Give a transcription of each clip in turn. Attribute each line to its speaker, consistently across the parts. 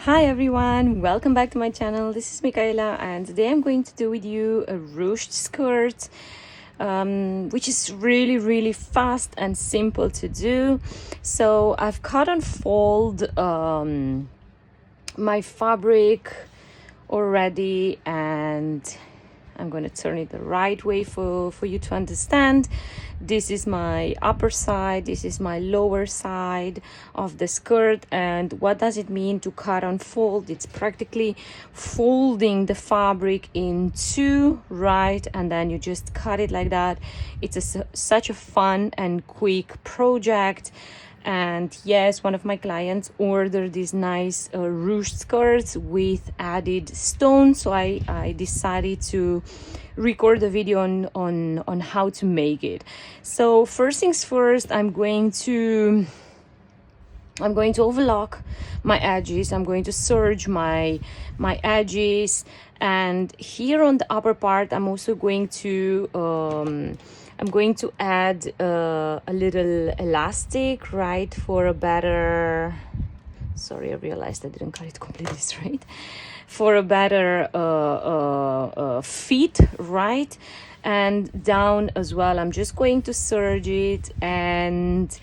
Speaker 1: Hi everyone, welcome back to my channel. This is Michaela and today I'm going to do with you a ruched skirt, which is really fast and simple to do. So I've cut and fold my fabric already, and I'm going to turn it the right way for you to understand. This is my upper side, this is my lower side of the skirt. And what does it mean to cut and fold? It's practically folding the fabric in two, right? And then you just cut it like that. It's such a fun and quick project. And yes, one of my clients ordered these nice ruched skirts with added stones, so I decided to record a video on how to make it. So first things first, I'm going to overlock my edges. I'm going to serge my edges, and here on the upper part I'm also going to add a little elastic, right, for a better, sorry, I realized I didn't cut it completely straight, for a better fit, right? And down as well, I'm just going to serge it. And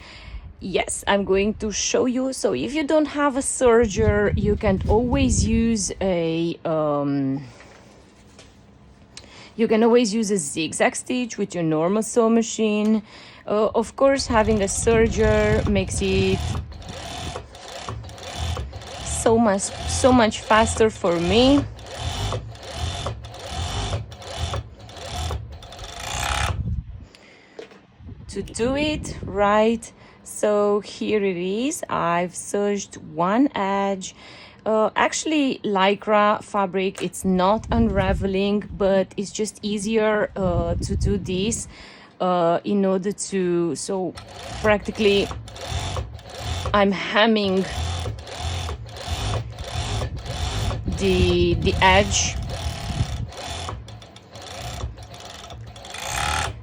Speaker 1: yes, I'm going to show you. So if you don't have a serger, you can always use a zigzag stitch with your normal sew machine. Of course, having a serger makes it so much faster for me. To do it right. So here it is. I've serged one edge. Actually, lycra fabric, it's not unraveling, but it's just easier to do this in order to, so practically I'm hemming the edge.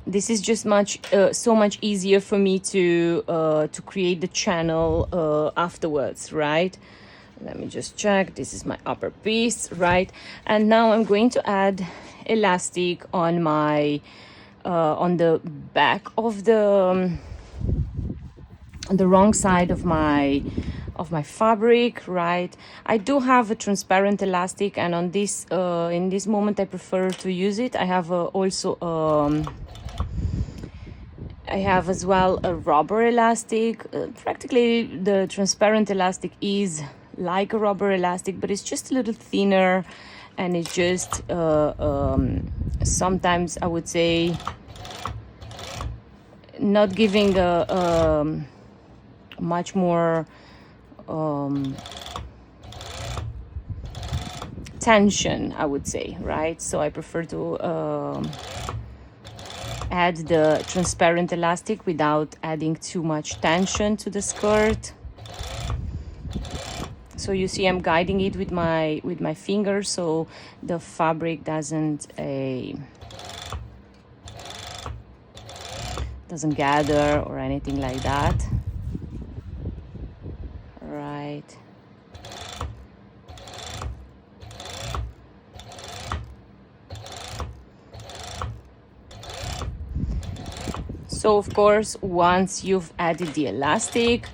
Speaker 1: This is just so much easier for me to create the channel afterwards, right? Let me just check. This is my upper piece, right? And now I'm going to add elastic on my on the back of the on the wrong side of my fabric, right? I do have a transparent elastic, and on this in this moment I prefer to use it. I have also I have as well a rubber elastic. Practically the transparent elastic is like a rubber elastic, but it's just a little thinner, and it's just sometimes I would say not giving a much more tension, I would say, right? So I prefer to add the transparent elastic without adding too much tension to the skirt. So you see I'm guiding it with my finger, so the fabric doesn't gather or anything like that, right? So of course, once you've added the elastic,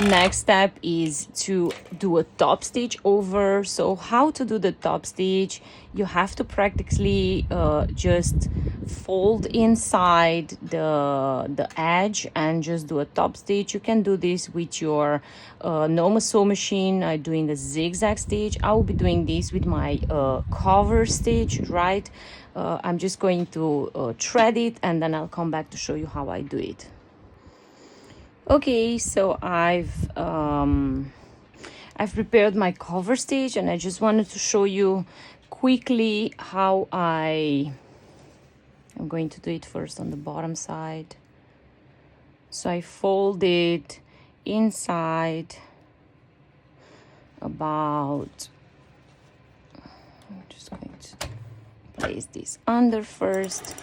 Speaker 1: next step is to do a top stitch over. So how to do the top stitch? You have to practically just fold inside the edge and just do a top stitch. You can do this with your normal sew machine. I'm doing a zigzag stitch. I will be doing this with my cover stitch, right? I'm just going to thread it, and then I'll come back to show you how I do it. Okay, so I've prepared my cover stitch, and I just wanted to show you quickly how I'm going to do it first on the bottom side. So I fold it inside about, I'm just going to place this under first.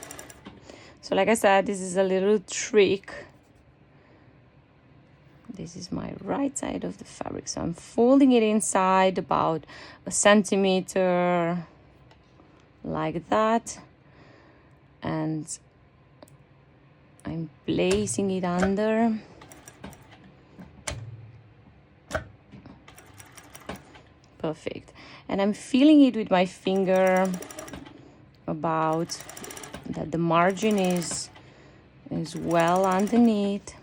Speaker 1: So like I said, this is a little trick. this is my right side of the fabric. So I'm folding it inside about 1 centimeter, like that, and I'm placing it under. Perfect. And I'm feeling it with my finger about that the margin is well underneath,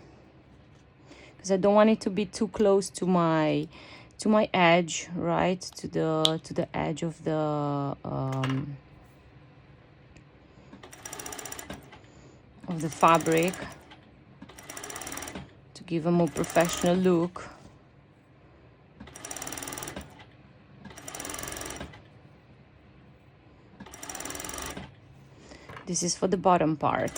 Speaker 1: because I don't want it to be too close to my edge, right, to the edge of the fabric, to give a more professional look. This is for the bottom part.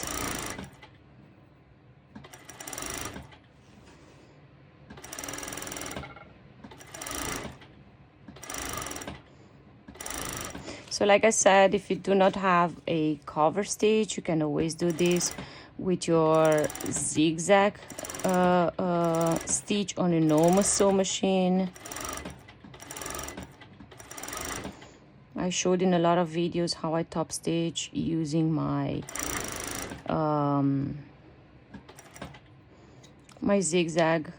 Speaker 1: So like I said, if you do not have a cover stitch, you can always do this with your zigzag stitch on a normal sew machine. I showed in a lot of videos how I top stitch using my my zigzag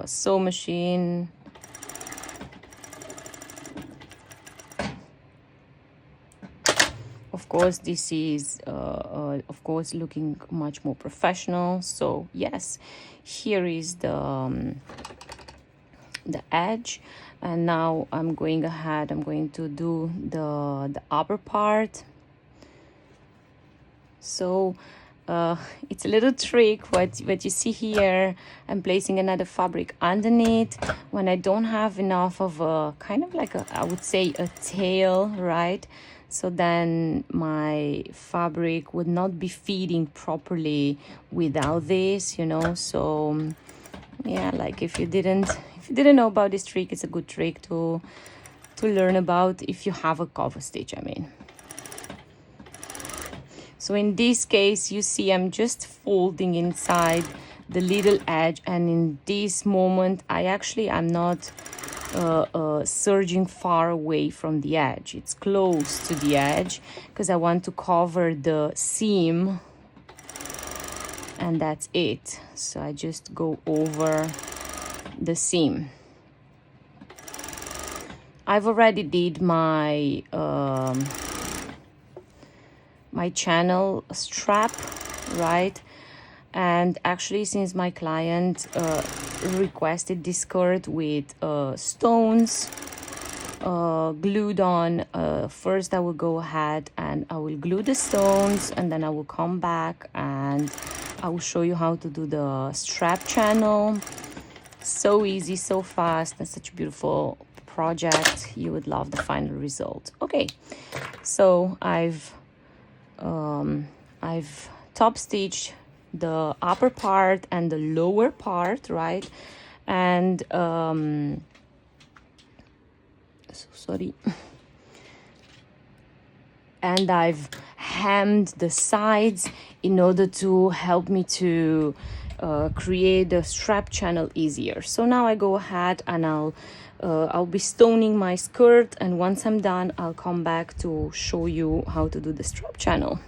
Speaker 1: sew machine. Of course, this is of course looking much more professional. So yes, here is the edge, and now I'm going ahead. I'm going to do the upper part. So it's a little trick what you see here. I'm placing another fabric underneath when I don't have enough of a kind of like I would say a tail, right? So then my fabric would not be feeding properly without this, you know. So yeah, like if you didn't know about this trick, it's a good trick to learn about if you have a cover stitch, I mean. So in this case, you see I'm just folding inside the little edge, and in this moment I'm not surging far away from the edge. It's close to the edge because I want to cover the seam, and that's it. So I just go over the seam. I've already did my my channel strap, right? And actually, since my client requested this skirt with stones glued on, first I will go ahead and I will glue the stones, and then I will come back and I will show you how to do the strap channel. So easy, so fast, and such a beautiful project. You would love the final result. Okay, so I've top stitched the upper part and the lower part, right? And sorry. And I've hemmed the sides in order to help me to create the strap channel easier. So now I go ahead and I'll be stoning my skirt, and once I'm done, I'll come back to show you how to do the strap channel.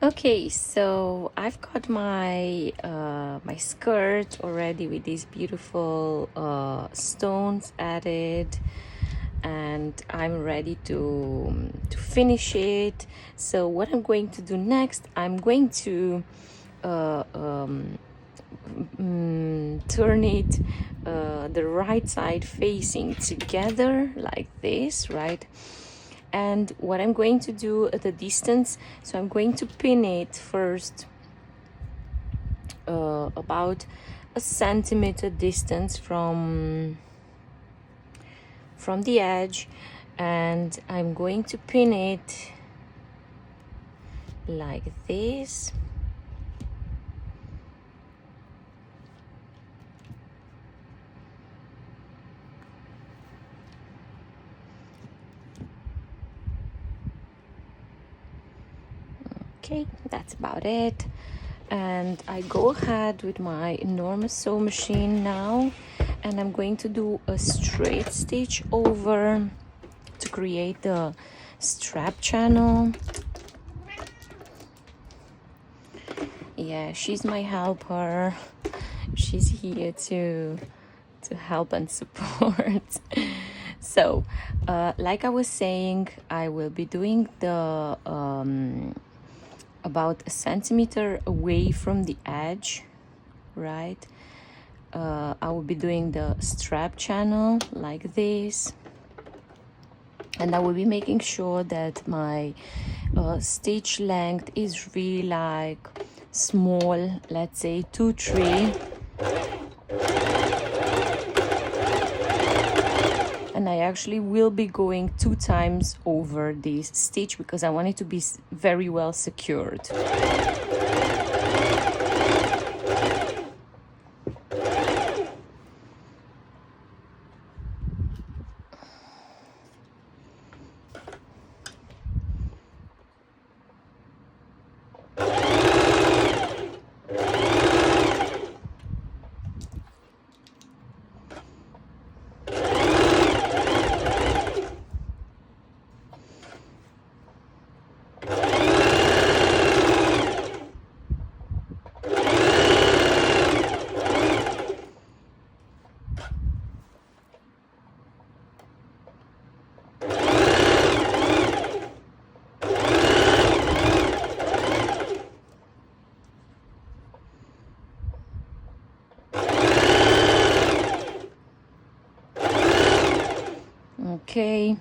Speaker 1: Okay, so I've got my my skirt already with these beautiful stones added, and I'm ready to finish it. So what I'm going to do next, I'm going to turn it the right side facing together like this, right? And what I'm going to do at a distance, so I'm going to pin it first about 1 centimeter distance from the edge, and I'm going to pin it like this. Okay, that's about it. And I go ahead with my enormous sew machine now, and I'm going to do a straight stitch over to create the strap channel. Yeah, she's my helper. She's here to help and support. So like I was saying, I will be doing the about a centimeter away from the edge, right? I will be doing the strap channel like this, and I will be making sure that my stitch length is really like small, let's say 2-3, and I actually will be going 2 times over this stitch because I want it to be very well secured. Okay,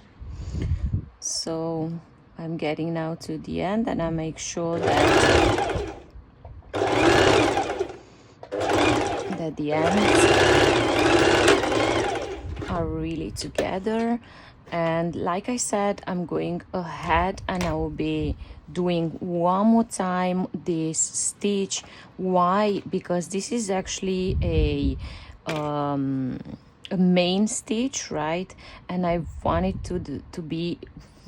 Speaker 1: so I'm getting now to the end, and I make sure that the ends are really together. And like I said, I'm going ahead and I will be doing one more time this stitch. Why? Because this is actually a main stitch, right? And I want it to be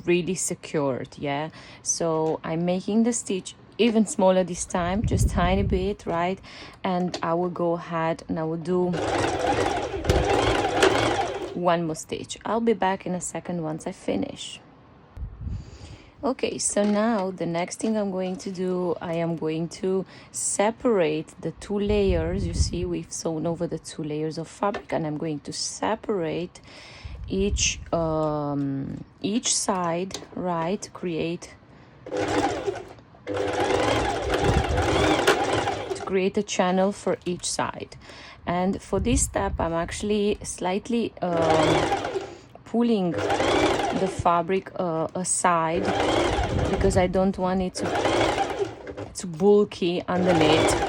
Speaker 1: really secured, yeah? So I'm making the stitch even smaller this time, just tiny bit, right? And I will go ahead and I will do one more stitch. I'll be back in a second once I finish. Okay, so now the next thing I'm going to do, I am going to separate the 2 layers. You see, we've sewn over the 2 layers of fabric, and I'm going to separate each side, right, to create a channel for each side. And for this step, I'm actually slightly pulling the fabric aside because I don't want it to bulky underneath.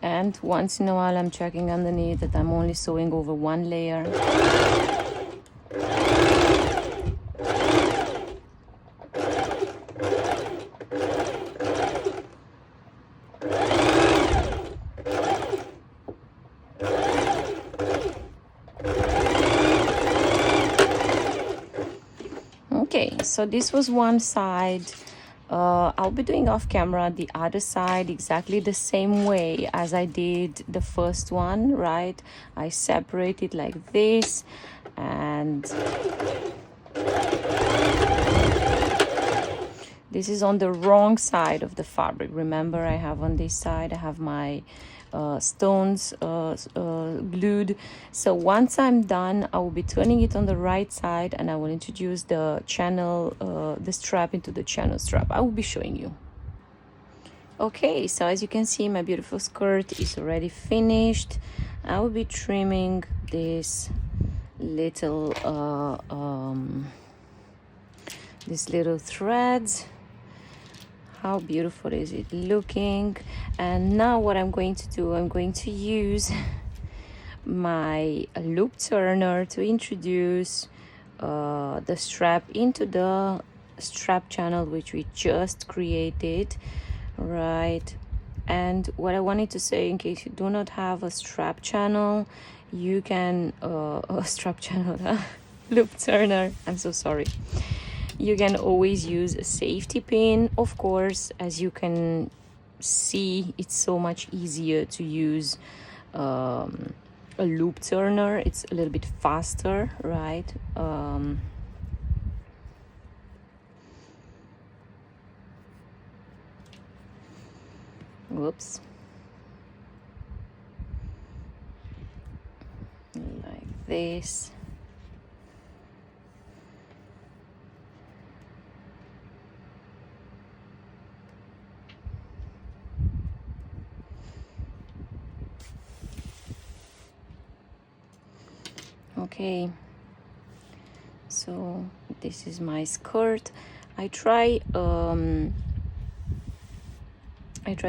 Speaker 1: And once in a while I'm checking underneath that I'm only sewing over 1 layer. Okay, so this was one side. I'll be doing off camera the other side exactly the same way as I did the first one, right? I separate it like this, and this is on the wrong side of the fabric. Remember, I have on this side, I have my stones glued. So once I'm done, I will be turning it on the right side, and I will introduce the channel, the strap into the channel strap. I will be showing you. Okay, so as you can see, my beautiful skirt is already finished. I will be trimming this little these little threads. How beautiful is it looking? And now what I'm going to do, I'm going to use my loop turner to introduce the strap into the strap channel which we just created, right? And what I wanted to say, in case you do not have a strap channel, you can a strap channel loop turner, I'm so sorry, you can always use a safety pin. Of course, as you can see, it's so much easier to use a loop turner. It's a little bit faster, right? Whoops. Like this. Okay, so this is my skirt. I try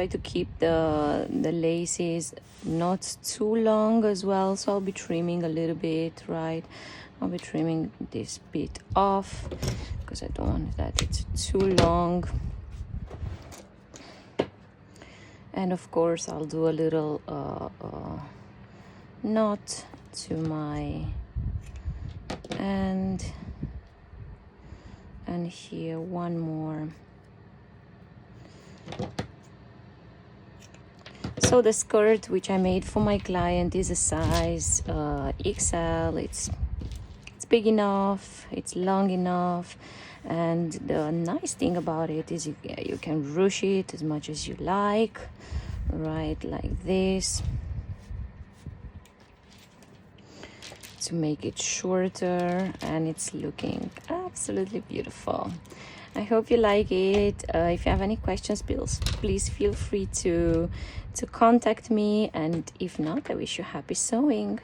Speaker 1: to keep the laces not too long as well, so I'll be trimming a little bit, right? I'll be trimming this bit off because I don't want that it's too long. And of course I'll do a little knot to my end, and here one more. So the skirt which I made for my client is a size XL. It's big enough, it's long enough, and the nice thing about it is you can ruche it as much as you like, right? Like this, to make it shorter, and it's looking absolutely beautiful. I hope you like it. If you have any questions, please feel free to contact me, and if not, I wish you happy sewing.